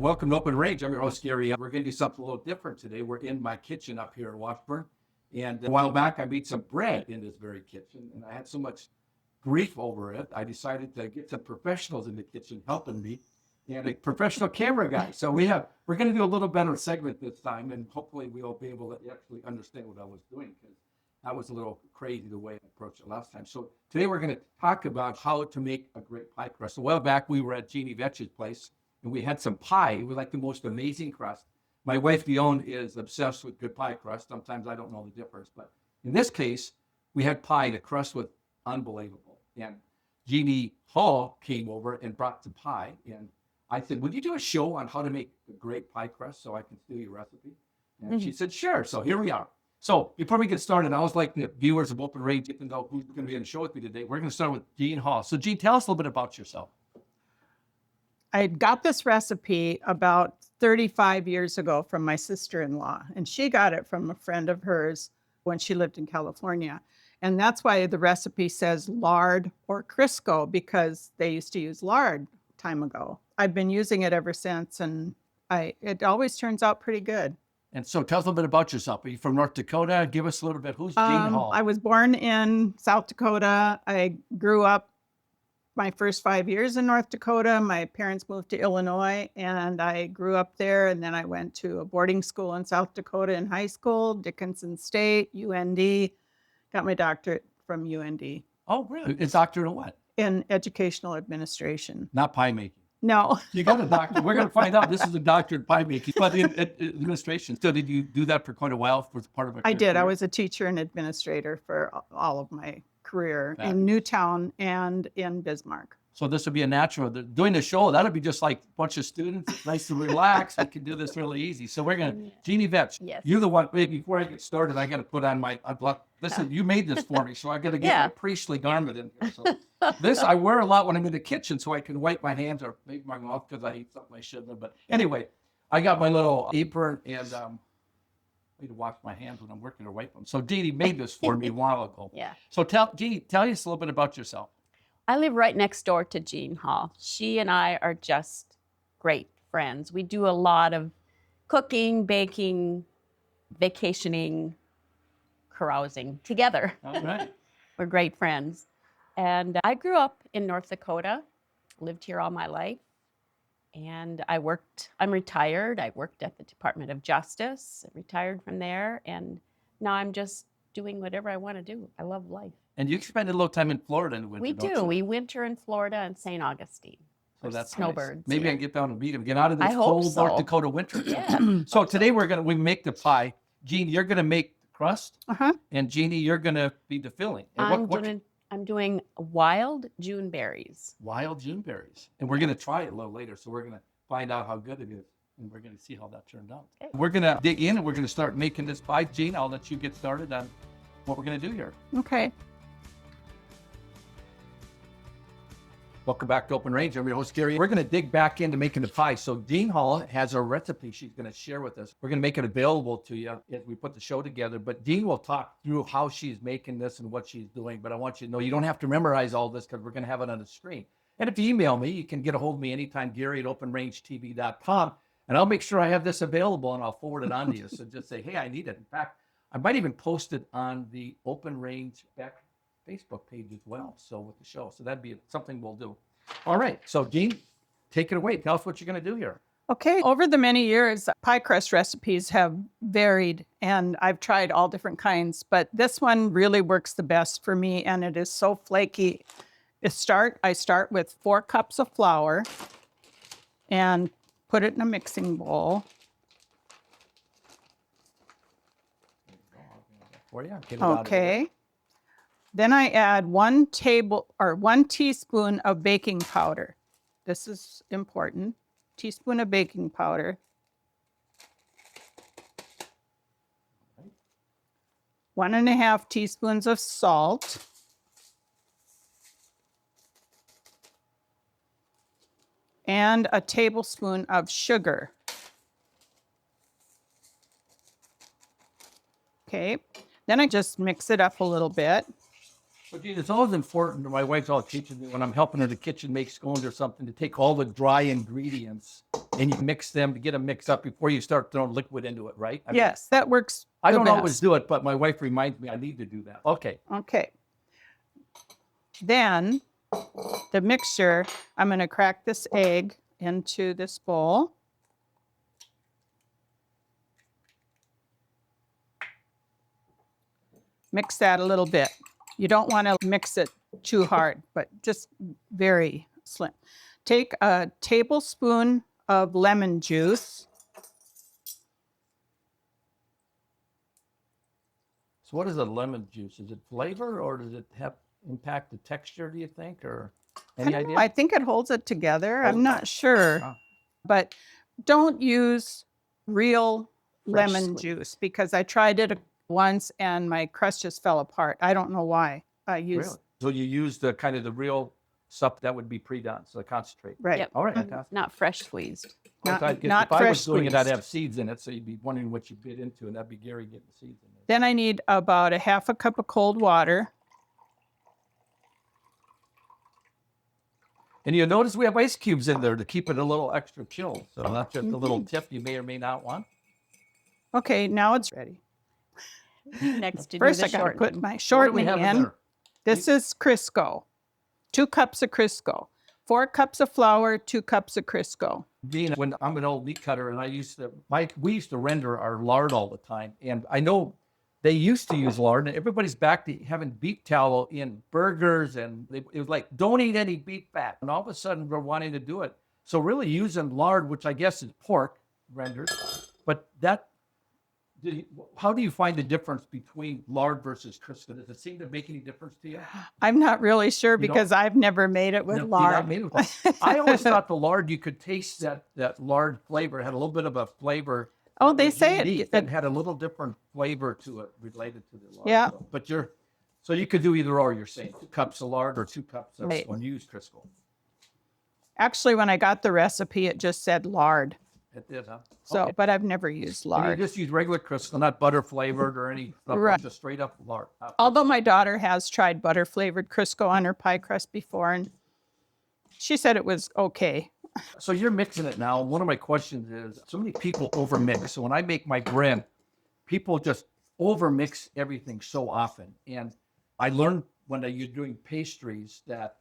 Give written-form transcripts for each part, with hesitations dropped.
Welcome to Open Range. I'm your host, Gary. We're going to do something a little different today. We're in my kitchen up here in Washburn. And a while back, I made some bread in this very kitchen, and I had so much grief over it, I decided to get some professionals in the kitchen helping me and a professional camera guy. So we're going to do a little better segment this time, and hopefully we'll be able to actually understand what I was doing, because that was a little crazy the way I approached it last time. So today we're going to talk about how to make a great pie crust. A while back, we were at Jeane Vetsch's place, and we had some pie. It was like the most amazing crust. My wife, Dion, is obsessed with good pie crust. Sometimes I don't know the difference, but in this case, we had pie. The crust was unbelievable. And Jeannie Hall came over and brought some pie. And I said, would you do a show on how to make a great pie crust so I can steal your recipe? And she said, sure. So here we are. So before we get started, I was like the viewers of Open Range, get to know who's going to be on the show with me today. We're going to start with Jeanne Hall. So Jeanne, tell us a little bit about yourself. I got this recipe about 35 years ago from my sister-in-law, and she got it from a friend of hers when she lived in California. And that's why the recipe says lard or Crisco, because they used to use lard time ago. I've been using it ever since, and it always turns out pretty good. And so tell us a little bit about yourself. Are you from North Dakota? Give us a little bit. Who's Jeanne Hall? I was born in South Dakota. I grew up my first 5 years in North Dakota. My parents moved to Illinois, and I grew up there. And then I went to a boarding school in South Dakota in high school, Dickinson State, UND. Got my doctorate from UND. Oh, really? It's doctorate in what? In educational administration. Not pie making. No. You got a doctorate. We're going to find out. This is a doctorate in pie making, but in administration. So did you do that for quite a while? Was part of I did. I was a teacher and administrator for all of my career in Newtown and in Bismarck. So this would be a natural. Doing the show, that'll be just like a bunch of students. It's nice to relax. We can do this really easy. So we're going to, Jeanne Vetsch, yes. You're the one, before I get started, I got to put on my, listen, you made this for me, so I got to get my priestly garment in here. So this I wear a lot when I'm in the kitchen so I can wipe my hands or maybe my mouth because I ate something I shouldn't have. But anyway, I got my little apron and I need to wash my hands when I'm working or wipe them. So Jeanne made this for me a while ago. Yeah. So Jeanne, tell us a little bit about yourself. I live right next door to Jeanne Hall. She and I are just great friends. We do a lot of cooking, baking, vacationing, carousing together. All right. We're great friends. And I grew up in North Dakota, lived here all my life. And I'm retired. I worked at the Department of Justice, retired from there. And now I'm just doing whatever I want to do. I love life. And you spend a little time in Florida in the winter, We don't do. you? We winter in Florida and St. Augustine. So that's snowbirds. Nice. Maybe I can get down and meet him. Get out of this I hope cold so. North Dakota winter. Yeah. So today we make the pie. Jeanne, you're going to make the crust. And Jeannie, you're going to be the filling. And I'm doing wild Juneberries. Wild Juneberries. And we're going to try it a little later. So we're going to find out how good it is. And we're going to see how that turned out. Okay. We're going to dig in and we're going to start making this pie. Jeanne, I'll let you get started on what we're going to do here. Okay. Welcome back to Open Range. I'm your host, Gary. We're going to dig back into making the pie. So Jeanne Hall has a recipe she's going to share with us. We're going to make it available to you as we put the show together. But Jeanne will talk through how she's making this and what she's doing. But I want you to know you don't have to memorize all this because we're going to have it on the screen. And if you email me, you can get a hold of me anytime, Gary@openrangetv.com. And I'll make sure I have this available and I'll forward it on to you. So just say, hey, I need it. In fact, I might even post it on the Open Range Facebook page as well, so with the show. So that'd be something we'll do. All right, so Jeanne, take it away. Tell us what you're going to do here. Okay. Over the many years, pie crust recipes have varied, and I've tried all different kinds, but this one really works the best for me, and it is so flaky. I start with 4 cups of flour and put it in a mixing bowl. Okay. Then I add 1 teaspoon of baking powder. This is important. Teaspoon of baking powder. 1.5 teaspoons of salt. And a tablespoon of sugar. Okay. Then I just mix it up a little bit. But Gene, it's always important, my wife's always teaching me when I'm helping her in the kitchen make scones or something, to take all the dry ingredients and you mix them to get them mixed up before you start throwing liquid into it, right? I mean, Yes, that works. I the don't always best. do it, but my wife reminds me I need to do that. Okay. Okay. Then the mixture, I'm going to crack this egg into this bowl. Mix that a little bit. You don't want to mix it too hard, but just very slim. Take a tablespoon of lemon juice. So what is a lemon juice? Is it flavor or does it have impact the texture, do you think? Or any idea? I think it holds it together. I'm Oh. not sure. Ah. But don't use real Fresh lemon squeeze. juice because I tried it once and my crust just fell apart. I don't know why. I used Really? So you use the kind of the real stuff that would be pre-done, so the concentrate. right. Yep. All right, fantastic. Not fresh squeezed. Not, If not I fresh was doing it, I'd squeezed. have seeds in it, so you'd be wondering what you bit into, and that'd be Gary getting the seeds in there. Then I need about a half a cup of cold water. And you'll notice we have ice cubes in there to keep it a little extra chill. So that's just a little tip you may or may not want. Okay, now it's ready. Next to First, do I the got to shortening. put my What do we shortening have in. there? This is Crisco. 2 cups of Crisco. 4 cups of flour, 2 cups of Crisco. Gene, when I'm an old meat cutter, and we used to render our lard all the time, and I know they used to use lard, and everybody's back to having beef tallow in burgers, and it was like, don't eat any beef fat, and all of a sudden we're wanting to do it. So really using lard, which I guess is pork rendered, but how do you find the difference between lard versus Crisco? Does it seem to make any difference to you? I'm not really sure don't? because I've never made it with No, lard. not made with lard. I always thought the lard, you could taste that lard flavor. It had a little bit of a flavor. Oh, they was say unique it. and had a little different flavor to it related to the lard. Yeah. So you could do either or. You're saying 2 cups of lard or 2 cups of Right. when you use Crisco. Actually, when I got the recipe, it just said lard. It did, huh? So, Okay. but I've never used And you lard. just use regular Crisco, not butter flavored or any stuff, Right. just straight up lard. Although my daughter has tried butter flavored Crisco on her pie crust before, and she said it was okay. So you're mixing it now. One of my questions is, so many people overmix. So when I make my bread, people just overmix everything so often. And I learned when you're doing pastries that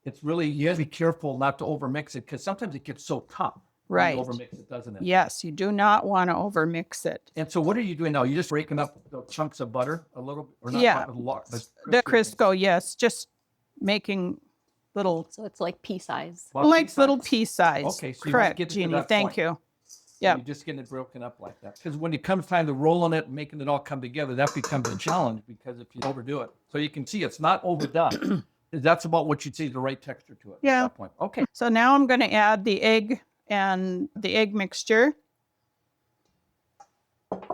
it's really, you have to be careful not to overmix it because sometimes it gets so tough. when Right. you overmix it, doesn't it? Yes, you do not want to overmix it. And so what are you doing now? You're just breaking up the chunks of butter a little bit? Or not Yeah. butter, The Crisco, yes, just making little, So it's like pea size. Well, like little pea-sized. pea size. Okay, so you wanna Correct, get to Jeannie. that Thank point. you. So Yeah. you're just getting it broken up like that. Because when it comes time to rolling it and making it all come together, that becomes a challenge because if you overdo it. So you can see it's not overdone. That's about what you'd say is the right texture to it Yeah. at that point. Okay. So now I'm going to add the egg and the egg mixture.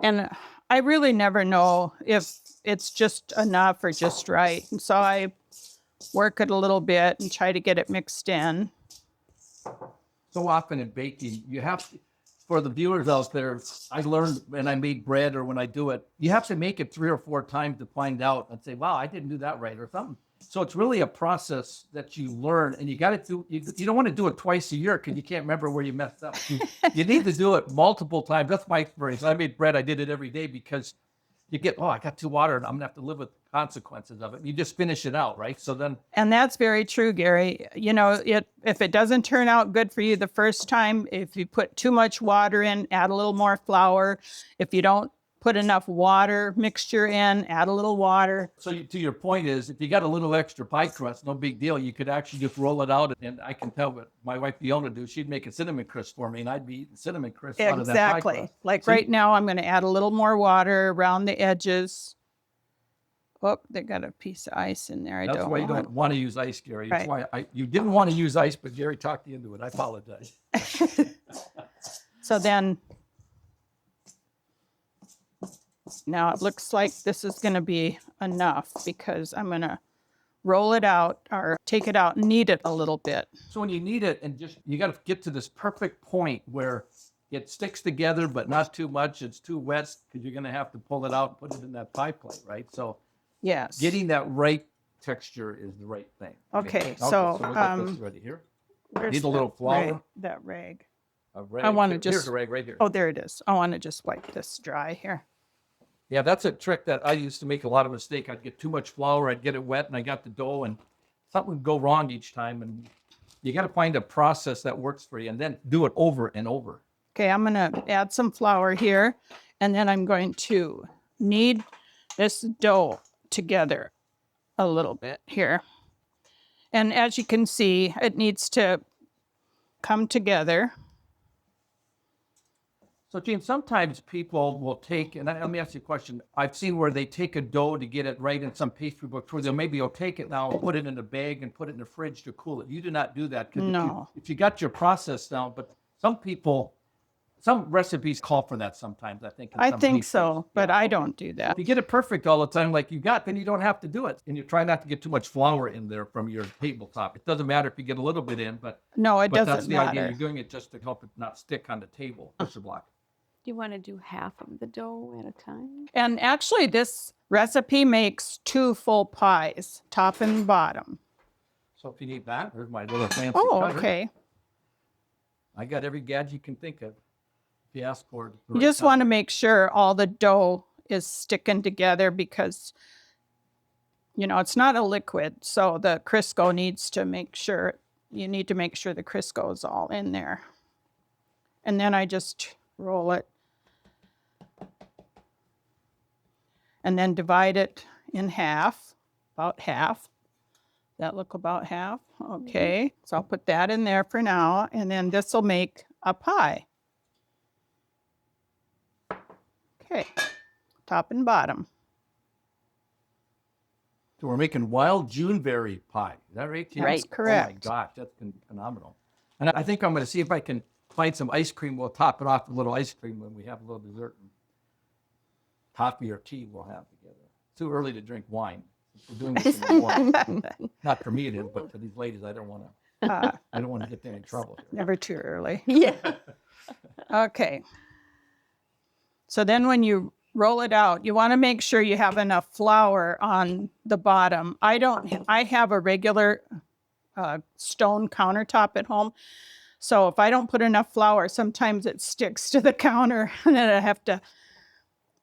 And I really never know if it's just enough or just right. And so I work it a little bit and try to get it mixed in. So often in baking, you have to, for the viewers out there, I learned when I made bread or when I do it, you have to make it 3 or 4 times to find out and say, wow, I didn't do that right or something. So it's really a process that you learn, and you got to do. You don't want to do it twice a year because you can't remember where you messed up. You need to do it multiple times. That's my experience. I made bread. I did it every day because you get, I got too water, and I'm gonna have to live with the consequences of it. You just finish it out, right? So then, And that's very true, Gary. You know, if it doesn't turn out good for you the first time, if you put too much water in, add a little more flour. If you don't put enough water mixture in, add a little water. so to your point is, if you got a little extra pie crust, no big deal. You could actually just roll it out, and I can tell what my wife Fiona do. She'd make a cinnamon crisp for me, and I'd be eating cinnamon crisp out of that pie Exactly. crust. Like So right now, I'm going to add a little more water around the edges. Oh, they got a piece of ice in there. I That's don't why you want. don't want to use ice, Gary. That's Right. why you didn't want to use ice, but Gary talked you into it. I apologize. So then, now it looks like this is going to be enough because I'm going to roll it out or take it out and knead it a little bit. So when you knead it, and just you got to get to this perfect point where it sticks together, but not too much. It's too wet because you're going to have to pull it out and put it in that pie plate, right? So Yes. getting that right texture is the right thing. Okay, so, we got this ready here. where's Need a little that flour. rag- That rag. A rag. I wanna Here's just- a rag right here. Oh, there it is. I want to just wipe this dry here. Yeah, that's a trick that I used to make a lot of mistake. I'd get too much flour, I'd get it wet, and I got the dough, and something would go wrong each time. And you got to find a process that works for you, and then do it over and over. Okay, I'm going to add some flour here, and then I'm going to knead this dough together a little bit here. And as you can see, it needs to come together. So, Gene, sometimes people will take, and let me ask you a question. I've seen where they take a dough to get it right in some pastry books where they'll take it now, put it in a bag, and put it in the fridge to cool it. You do not do that. 'Cause No. if you got your process down, but some recipes call for that sometimes, I think. in I some think pastries. so, but Yeah, I okay. don't do that. If you get it perfect all the time like you got, then you don't have to do it. And you try not to get too much flour in there from your tabletop. It doesn't matter if you get a little bit in, but No, it that's doesn't the idea. matter. You're doing it just to help it not stick on the table, pressure block. Do you want to do half of the dough at a time? And actually, this recipe makes 2 full pies, top and bottom. So if you need that, there's my little fancy Oh, cutter. okay. I got every gadget you can think of. If you ask for it. You just want to make sure all the dough is sticking together because, it's not a liquid. So the Crisco needs to make sure, you need to make sure the Crisco is all in there. And then I just roll it. And then divide it in half, about half. That look about half? Okay, so I'll put that in there for now, and then this will make a pie. Okay, top and bottom. So we're making wild Juneberry pie. Is that right? Tina? Right. That's correct. Oh my gosh, that's phenomenal. And I think I'm going to see if I can find some ice cream. We'll top it off with a little ice cream when we have a little dessert. And coffee or tea we'll have together. Too early to drink wine. We're doing this in the morning. Not for me it is, but for these ladies, I don't want to get them in trouble here. Never too early. Yeah. Okay. So then when you roll it out, you want to make sure you have enough flour on the bottom. I have a regular stone countertop at home. So if I don't put enough flour, sometimes it sticks to the counter and then I have to,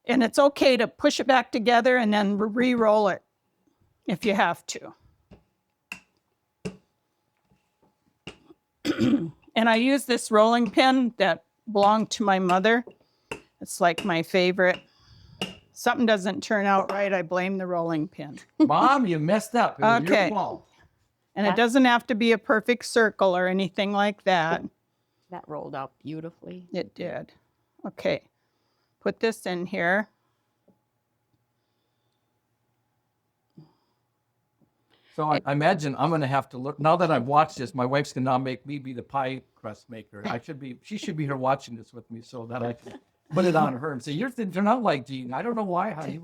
and it's okay to push it back together and then re-roll it if you have to. And I use this rolling pin that belonged to my mother. It's like my favorite. Something doesn't turn out right, I blame the rolling pin. Mom, you messed up. It was Okay. your fault. And it doesn't have to be a perfect circle or anything like that. That rolled out beautifully. It did. Okay. Put this in here. So I imagine I'm going to have to look. Now that I've watched this, my wife's going to now make me be the pie crust maker. She should be here watching this with me so that I can put it on her and say, yours didn't turn out like Jean. I don't know why, honey.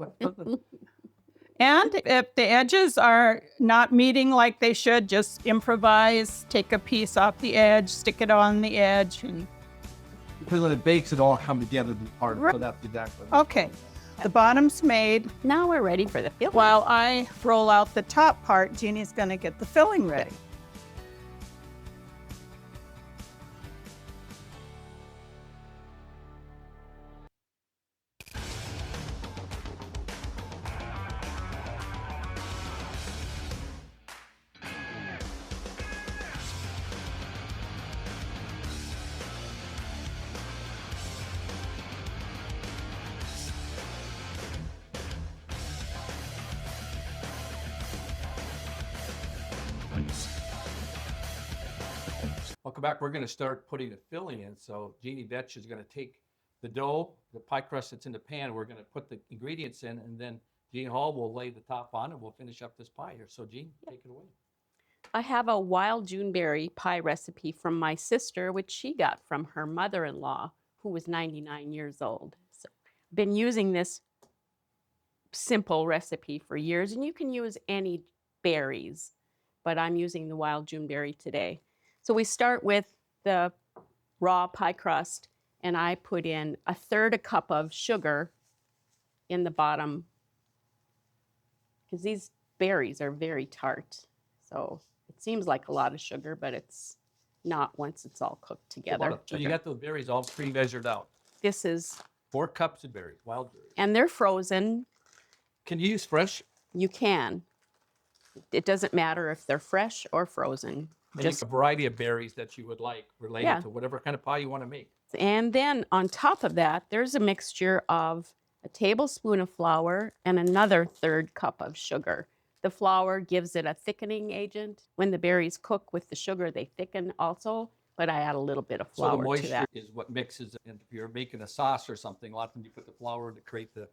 And if the edges are not meeting like they should, just improvise, take a piece off the edge, stick it on the edge. And Because when it bakes, it all come together to be part of it. So that's exactly. okay, the bottom's made. Now we're ready for the filling. While I roll out the top part, Jeannie's going to get the filling ready. Welcome back. We're going to start putting the filling in. So Jeannie Vetsch is going to take the dough, the pie crust that's in the pan. We're going to put the ingredients in, and then Jean Hall will lay the top on, and we'll finish up this pie here. So Jean, take it away. I have a wild Juneberry pie recipe from my sister, which she got from her mother-in-law, who was 99 years old. So been using this simple recipe for years, and you can use any berries, but I'm using the wild Juneberry today. So we start with the raw pie crust, and I put in 1/3 cup of sugar in the bottom, because these berries are very tart. So it seems like a lot of sugar, but it's not once it's all cooked together. So you got those berries all pre-measured out. This is, 4 cups of berries, wild berries. and they're frozen. Can you use fresh? You can. It doesn't matter if they're fresh or frozen. Just a variety of berries that you would like related Yeah. to whatever kind of pie you want to make. And then on top of that, there's a mixture of a tablespoon of flour and another 1/3 cup of sugar. The flour gives it a thickening agent. When the berries cook with the sugar, they thicken also, but I add a little bit of So the flour to moisture that. is what mixes it. And if you're making a sauce or something, a lot of times you put the flour to create the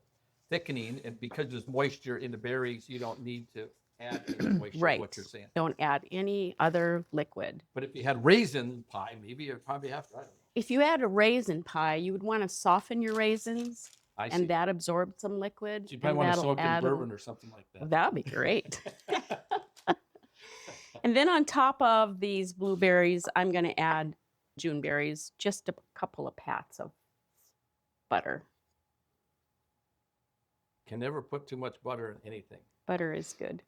thickening. And because there's moisture in the berries, you don't need to add any moisture, Right. what you're saying. Don't add any other liquid. But if you had raisin pie, maybe you'd probably have to, I don't know. If you add a raisin pie, you would want to soften your raisins, I see. and that absorbs some liquid. So you probably and want to that'll soak in add a- bourbon or something like that. That'd be great. And then on top of these blueberries, I'm going to add Juneberries, just a couple of pats of butter. Can never put too much butter in anything. Butter is good.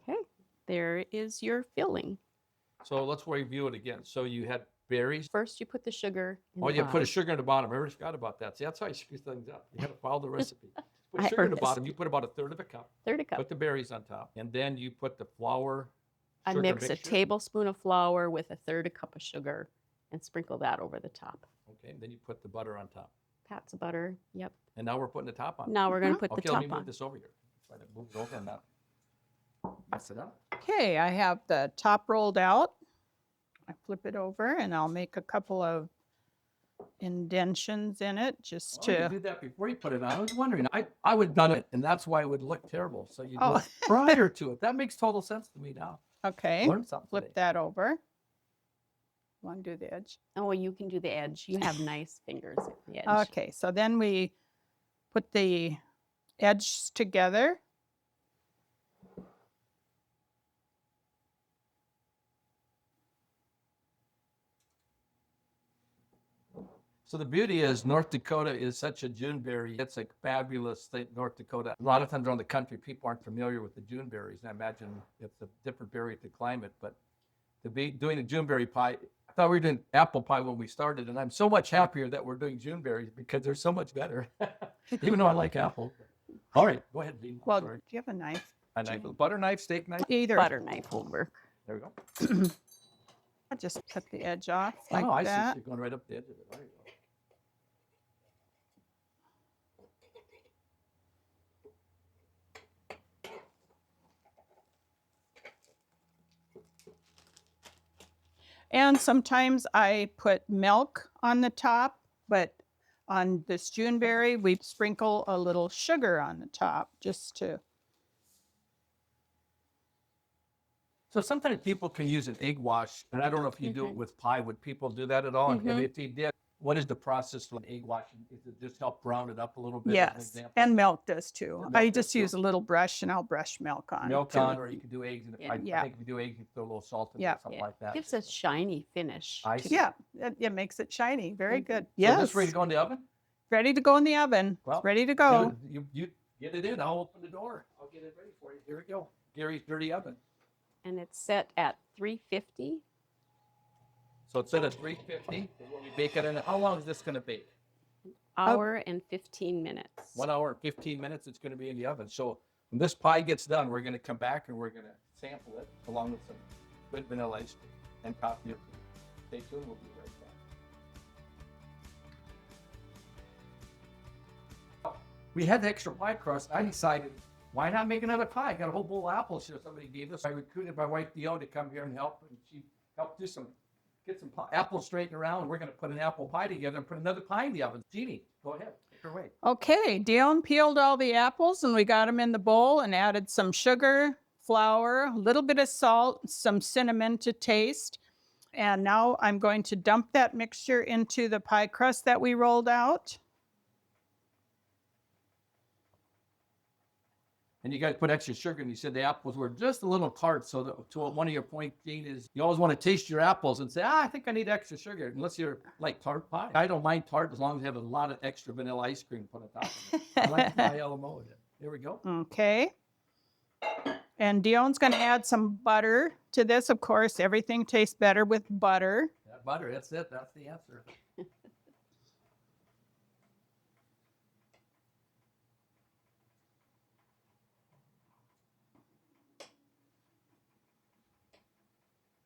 Okay, there is your filling. So let's review it again. So you had berries. First, you put the sugar in Oh, the you put a bottom. sugar in the bottom. I already forgot about that. See, that's how you screw things up. You got to follow the recipe. Put I sugar in heard the this. bottom. You put about 1/3 of a cup. 1/3 cup. Put the berries on top. And then you put the flour. I sugar mix a mixture. tablespoon of flour with 1/3 cup of sugar and sprinkle that over the top. Okay, and then you put the butter on top. Pats of butter. Yep. And now we're putting the top on. Now we're going to put Okay, the let me top move on. this over here. Try to move it over and not mess it up. Okay, I have the top rolled out. I flip it over and I'll make a couple of indentions in it just Oh, you to, did that before you put it on. I was wondering. I would have done it, and that's why it would look terrible. So you do Oh. it prior to it. That makes total sense to me now. okay, Learn something flip today. that over. Want to do the edge? Oh, you can do the edge. You have nice fingers at the edge. Okay, so then we put the edges together. So the beauty is North Dakota is such a Juneberry. It's a fabulous state, North Dakota. A lot of times around the country, people aren't familiar with the Juneberries. And I imagine it's a different berry to climate, but to be doing a Juneberry pie, I thought we were doing apple pie when we started, and I'm so much happier that we're doing Juneberries because they're so much better, even though I like apple. All right, go ahead, Dean. Well, Sorry. do you have a knife? A knife, butter knife, steak knife. Either. Butter knife will work. There we go. I'll just cut the edge off like Oh, I see. that. So you're going right up the edge of it. There you go. And sometimes I put milk on the top, but on this Juneberry, we sprinkle a little sugar on the top just to, So sometimes people can use an egg wash, and I don't know if you do it with pie. Would people do that at all? And if they did, what is the process for an egg washing? Is it just help brown it up a little bit? as an yes, example? and milk does too. And I milk does just too. use a little brush and I'll brush milk on. Milk too. on, or you can do eggs. And Yeah. I Yeah. think if you do eggs, you throw a little salt in it Yeah. or something Yeah. like that. Gives a shiny finish. I to see. Yeah, it makes it shiny. Very Mhm. good. So Yes. this ready to go in the oven? Ready to go in the oven. Well, It's ready to go. You get it in. I'll open the door. I'll get it ready for you. Here we go. Gary's dirty oven. And it's set at 350. So it's set at 350. is what we bake it in. How long is this going to bake? Hour and 15 minutes. 1 hour and 15 minutes. It's going to be in the oven. So when this pie gets done, we're going to come back and we're going to sample it along with some good vanilla ice and coffee. Stay tuned. We'll be right back. We had the extra pie crust. I decided, why not make another pie? I got a whole bowl of apples here somebody gave us. I recruited my wife Dion to come here and help, and she helped get some apples straightened around. We're going to put an apple pie together and put another pie in the oven. Jeannie, go ahead. Take her away. Okay, Dion peeled all the apples and we got them in the bowl and added some sugar, flour, a little bit of salt, some cinnamon to taste. And now I'm going to dump that mixture into the pie crust that we rolled out. And you guys put extra sugar, and you said the apples were just a little tart. So to one of your points, Jean, is you always want to taste your apples and say, I think I need extra sugar, unless you're like tart pie. I don't mind tart as long as you have a lot of extra vanilla ice cream put on top of it. I like the ILMO with it. Here we go. Okay. And Dion's going to add some butter to this. Of course, everything tastes better with butter. That butter, that's it. That's the answer.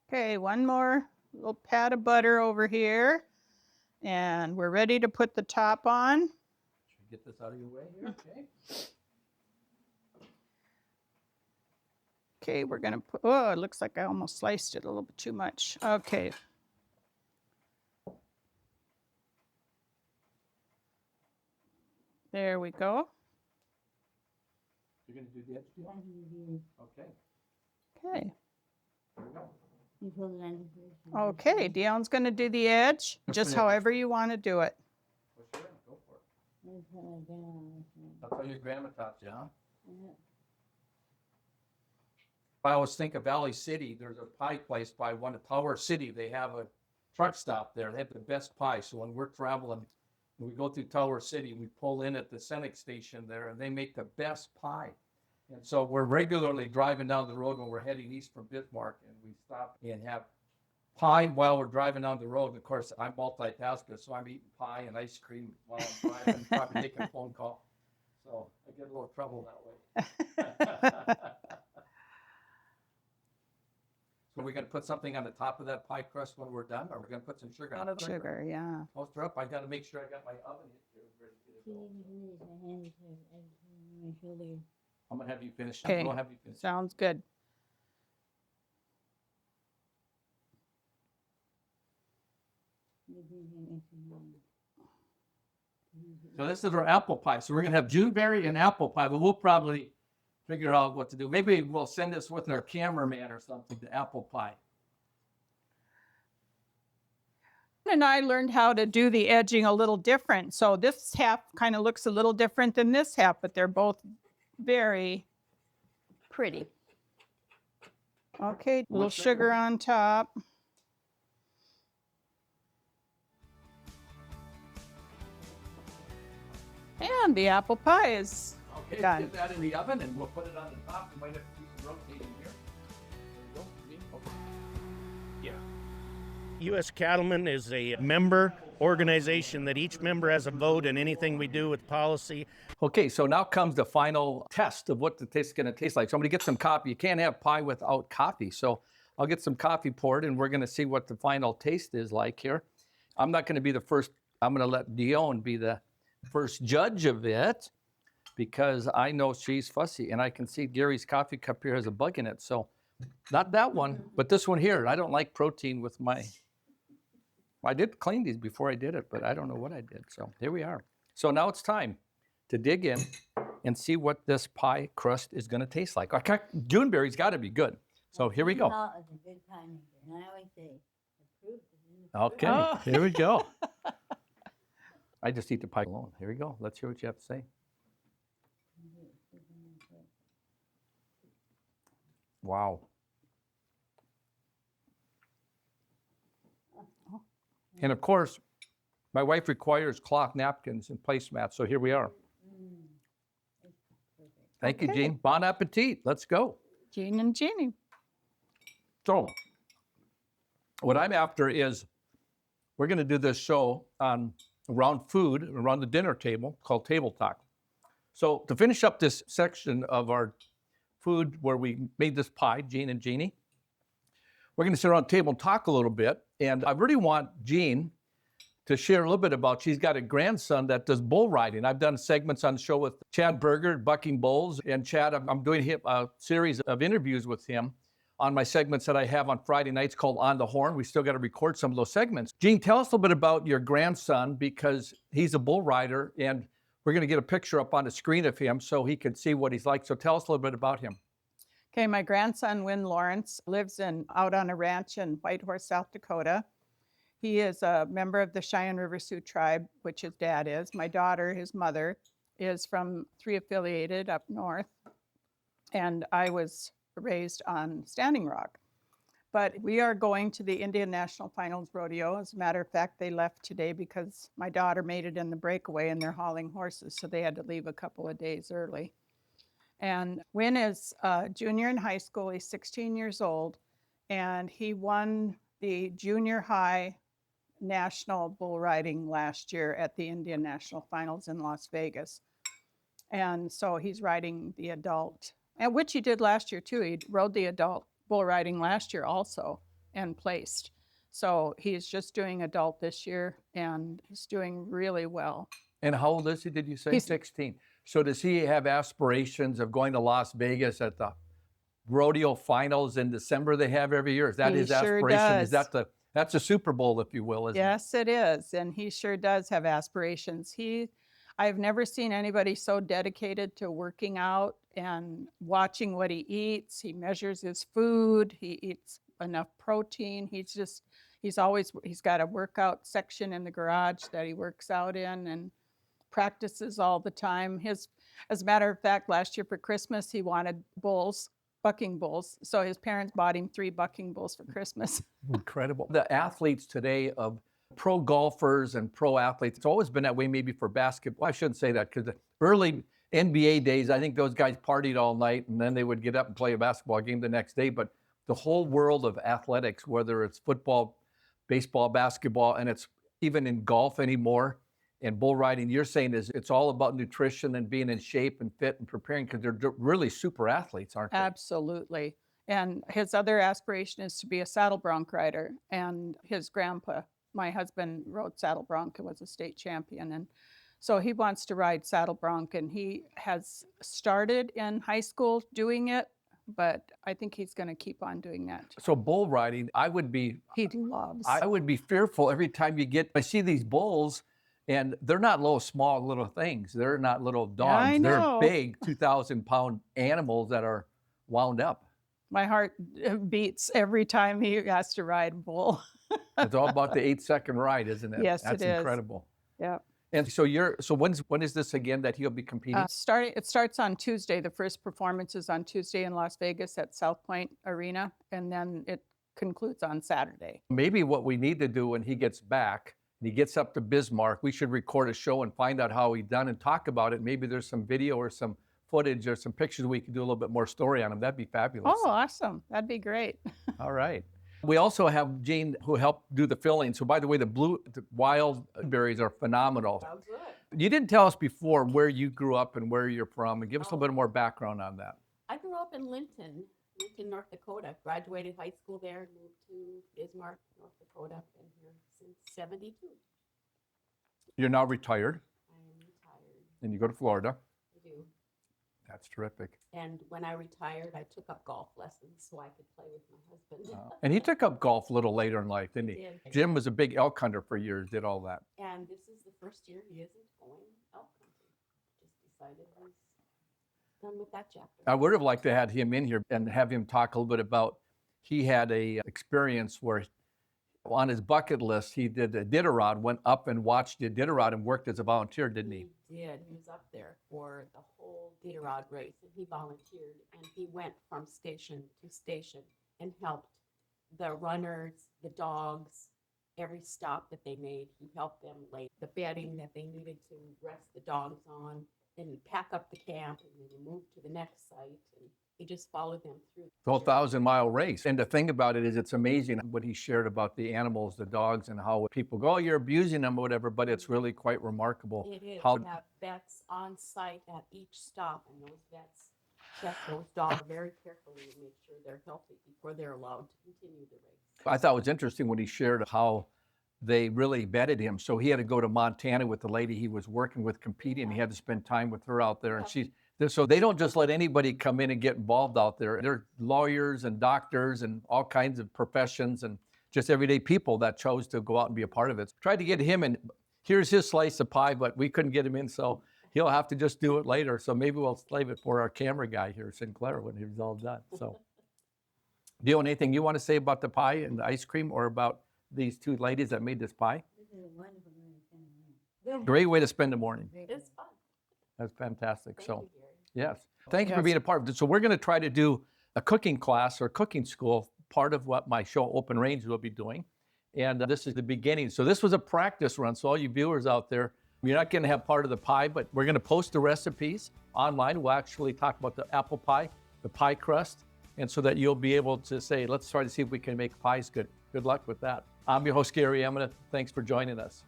Okay, one more little pat of butter over here. And we're ready to put the top on. Should we get this out of your way here? Okay. Okay, we're going to put, oh, it looks like I almost sliced it a little bit too much. Okay. There we go. You're going to do the edge deal? Okay. Okay. Here we go. Okay, Dion's going to do the edge, What's just the edge? however you want to do it. Well, sure. Go for it. That's how your grandma taught you, huh? I always think of Valley City. There's a pie place by one of Tower City. They have a truck stop there. They have the best pie. So when we're traveling, we go through Tower City, we pull in at the Senex station there, and they make the best pie. And so we're regularly driving down the road when we're heading east from Bismarck, and we stop and have pie while we're driving down the road. And of course, I'm multitasking, so I'm eating pie and ice cream while I'm driving, probably making a phone call. So I get a little trouble that way. So we're going to put something on the top of that pie crust when we're done, or we're going to put some sugar on it? Sugar, yeah. Toast her up. I got to make sure I got my oven ready to go. I'm going to have you finish. Okay. I'll have you finish. Sounds good. So this is our apple pie. So we're going to have Juneberry and apple pie, but we'll probably figure out what to do. Maybe we'll send this with our cameraman or something, the apple pie. And I learned how to do the edging a little different. So this half kind of looks a little different than this half, but they're both very Pretty. okay. Little What's sugar on top. And the apple pie is Okay, done. get that in the oven and we'll put it on the top. We might have to do some rotating here. There we go. Okay. U.S. Cattlemen is a member organization that each member has a vote in anything we do with policy. Okay, so now comes the final test of what the taste is going to taste like. Somebody get some coffee. You can't have pie without coffee. So I'll get some coffee poured and we're going to see what the final taste is like here. I'm not going to be the first. I'm going to let Dion be the first judge of it because I know she's fussy and I can see Gary's coffee cup here has a bug in it. So not that one, but this one here. I don't like protein with my, I did clean these before I did it, but I don't know what I did. So here we are. So now it's time to dig in and see what this pie crust is going to taste like. Okay, Juneberry's got to be good. So here we go. Okay, Oh. here we go. I just eat the pie alone. Here we go. Let's hear what you have to say. Wow. And of course, my wife requires cloth napkins and placemats, so here we are. Thank you, Okay. Jean. Bon appetit. Let's go. Jean and Jeannie. So, what I'm after is we're going to do this show on around food, around the dinner table, called Table Talk. So, to finish up this section of our food where we made this pie, Jean and Jeannie, we're going to sit around the table and talk a little bit. And I really want Jean to share a little bit about, she's got a grandson that does bull riding. I've done segments on the show with Chad Berger, Bucking Bulls. And Chad, I'm doing a series of interviews with him on my segments that I have on Friday nights called On the Horn. We still got to record some of those segments. Jean, tell us a little bit about your grandson because he's a bull rider and we're going to get a picture up on the screen of him so he can see what he's like. So tell us a little bit about him. Okay, my grandson, Wynn Lawrence, lives out on a ranch in Whitehorse, South Dakota. He is a member of the Cheyenne River Sioux tribe, which his dad is. My daughter, his mother, is from 3 affiliated up north. and I was raised on Standing Rock. But we are going to the Indian National Finals Rodeo. As a matter of fact, they left today because my daughter made it in the breakaway and they're hauling horses, so they had to leave a couple of days early. And Wynn is a junior in high school. He's 16 years old, and he won the junior high national bull riding last year at the Indian National Finals in Las Vegas. And so he's riding the adult, and which he did last year too. He rode the adult bull riding last year also and placed. So he's just doing adult this year and he's doing really well. And how old is he, did you say? He's 16. So does he have aspirations of going to Las Vegas at the rodeo finals in December they have every year? Is that He his sure aspiration? Is does. that's a Super Bowl, if you will, isn't it? Yes, it is. And he sure does have aspirations. I've never seen anybody so dedicated to working out and watching what he eats. He measures his food. He eats enough protein. He's got a workout section in the garage that he works out in and practices all the time. As a matter of fact, last year for Christmas, he wanted bulls, bucking bulls. So his parents bought him 3 bucking bulls for Christmas. Incredible. The athletes today of pro golfers and pro athletes, it's always been that way maybe for basketball. I shouldn't say that because the early NBA days, I think those guys partied all night and then they would get up and play a basketball game the next day. But the whole world of athletics, whether it's football, baseball, basketball, and it's even in golf anymore, and bull riding, you're saying it's all about nutrition and being in shape and fit and preparing because they're really super athletes, aren't they? Absolutely. And his other aspiration is to be a saddle bronc rider. And his grandpa, my husband, rode saddle bronc and was a state champion. And so he wants to ride saddle bronc, and he has started in high school doing it, but I think he's going to keep on doing that. So bull riding, I would be fearful every time I see these bulls, and they're not small little things. They're not little dogs. I They're know. big 2,000-pound animals that are wound up. My heart beats every time he has to ride a bull. It's all about the 8-second ride, isn't it? Yes, That's it is. incredible. Yeah. And so when is this again that he'll be competing? It starts on Tuesday. The first performance is on Tuesday in Las Vegas at South Point Arena, and then it concludes on Saturday. Maybe what we need to do when he gets back, and he gets up to Bismarck, we should record a show and find out how he done and talk about it. Maybe there's some video or some footage or some pictures we could do a little bit more story on him. That'd be fabulous. Oh, awesome. That'd be great. All right. We also have Jeane who helped do the filling. So by the way, the wild berries are phenomenal. Oh, good. You didn't tell us before where you grew up and where you're from, and give us a little bit more background on that. I grew up in Linton, North Dakota. Graduated high school there, moved to Bismarck, North Dakota. Been here since 72. You're now retired I am retired. and you go to Florida. I do. That's terrific. And when I retired, I took up golf lessons so I could play with my husband. And he took up golf a little later in life, didn't he? Did. Jim was a big elk hunter for years, did all that. And this is the first year he isn't going elk hunting. Just decided he's done with that chapter. I would have liked to have him in here and have him talk a little bit about, he had a experience where on his bucket list, he did a Iditarod, went up and watched the Iditarod and worked as a volunteer, didn't he? He did. He was up there for the whole Iditarod race, and he volunteered, and he went from station to station and helped the runners, the dogs, every stop that they made. He helped them lay the bedding that they needed to rest the dogs on, and he'd pack up the camp, and then he moved to the next site, and he just followed them through. The whole 1,000-mile race. And the thing about it is it's amazing what he shared about the animals, the dogs, and how people go, oh, you're abusing them or whatever, but it's really quite remarkable. It is. How We have vets on site at each stop, and those vets check those dogs very carefully and make sure they're healthy before they're allowed to continue the race. I thought it was interesting when he shared how they really vetted him. So he had to go to Montana with the lady he was working with competing. And he had to spend time with her out there. And so they don't just let anybody come in and get involved out there. They're lawyers and doctors and all kinds of professions and just everyday people that chose to go out and be a part of it. Tried to get him in. Here's his slice of pie, but we couldn't get him in. So he'll have to just do it later. So maybe we'll save it for our camera guy here, Sinclair, when he's all done. So do you have anything you want to say about the pie and the ice cream or about these two ladies that made this pie? Great way to spend the morning. It's fun. That's fantastic. Thank So, you, Gary. yes. Thank you for Yes. being a part of it. So we're going to try to do a cooking class or cooking school, part of what my show Open Range will be doing. And this is the beginning. So this was a practice run. So all you viewers out there, you're not going to have part of the pie, but we're going to post the recipes online. We'll actually talk about the apple pie, the pie crust, and so that you'll be able to say, let's try to see if we can make pies good. Good luck with that. I'm your host, Gary Emineth. Thanks for joining us.